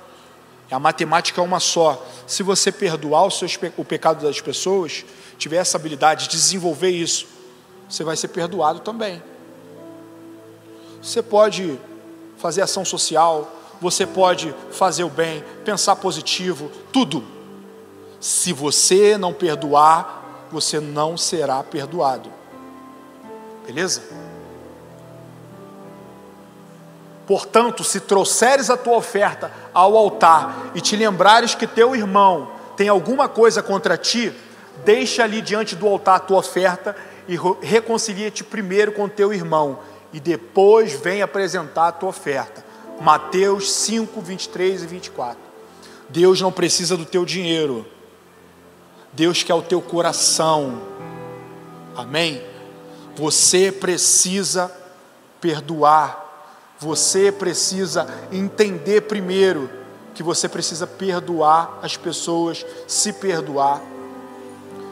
A matemática é uma só. Se você perdoar o pecado das pessoas, tiver essa habilidade de desenvolver isso, você vai ser perdoado também. Você pode fazer ação social, você pode fazer o bem, pensar positivo, tudo. Se você não perdoar, você não será perdoado. Beleza? Portanto, se trouxeres a tua oferta ao altar e te lembrares que teu irmão tem alguma coisa contra ti, deixa ali diante do altar a tua oferta e reconcilia-te primeiro com teu irmão e depois vem apresentar a tua oferta. Mateus 5, 23 e 24. Deus não precisa do teu dinheiro. Deus quer o teu coração. Amém? Você precisa perdoar. Você precisa entender primeiro que você precisa perdoar as pessoas, se perdoar,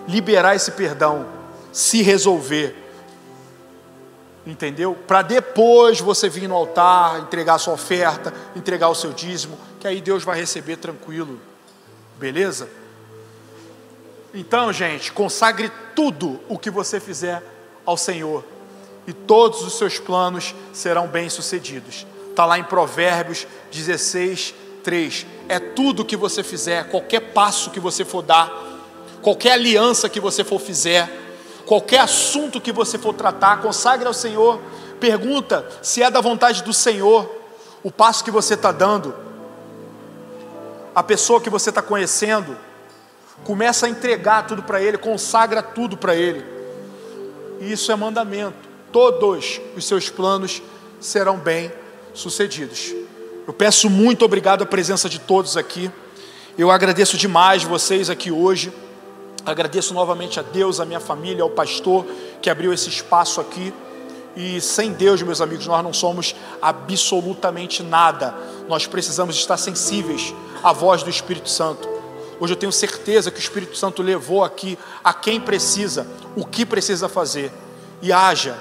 liberar esse perdão, se resolver, entendeu? Para depois você vir no altar, entregar a sua oferta, entregar o seu dízimo, que aí Deus vai receber tranquilo, beleza? Então, gente, consagre tudo o que você fizer ao Senhor, e todos os seus planos serão bem-sucedidos. Está lá em Provérbios 16, 3. É tudo que você fizer, qualquer passo que você for dar, qualquer aliança que você for fizer, qualquer assunto que você for tratar, consagre ao Senhor. Pergunta se é da vontade do Senhor o passo que você está dando, a pessoa que você está conhecendo. Começa a entregar tudo para Ele, consagra tudo para Ele. E isso é mandamento. Todos os seus planos serão bem sucedidos. Eu peço muito obrigado à presença de todos aqui. Eu agradeço demais vocês aqui hoje. Agradeço novamente a Deus, a minha família, ao pastor que abriu esse espaço aqui. E sem Deus, meus amigos, nós não somos absolutamente nada. Nós precisamos estar sensíveis à voz do Espírito Santo. Hoje eu tenho certeza que o Espírito Santo levou aqui a quem precisa, o que precisa fazer. E haja.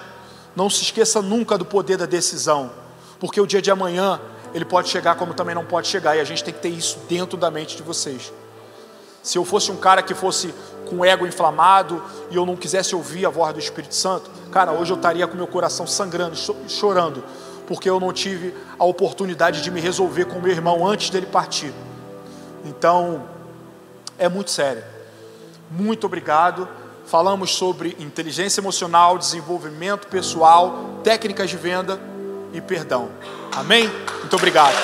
Não se esqueça nunca do poder da decisão, porque o dia de amanhã ele pode chegar como também não pode chegar, e a gente tem que ter isso dentro da mente de vocês. Se eu fosse um cara que fosse com o ego inflamado e eu não quisesse ouvir a voz do Espírito Santo, cara, hoje eu estaria com meu coração sangrando, chorando, porque eu não tive a oportunidade de me resolver com meu irmão antes dele partir. Então, é muito sério. Muito obrigado. Falamos sobre inteligência emocional, desenvolvimento pessoal, técnicas de venda e perdão. Amém? Muito obrigado.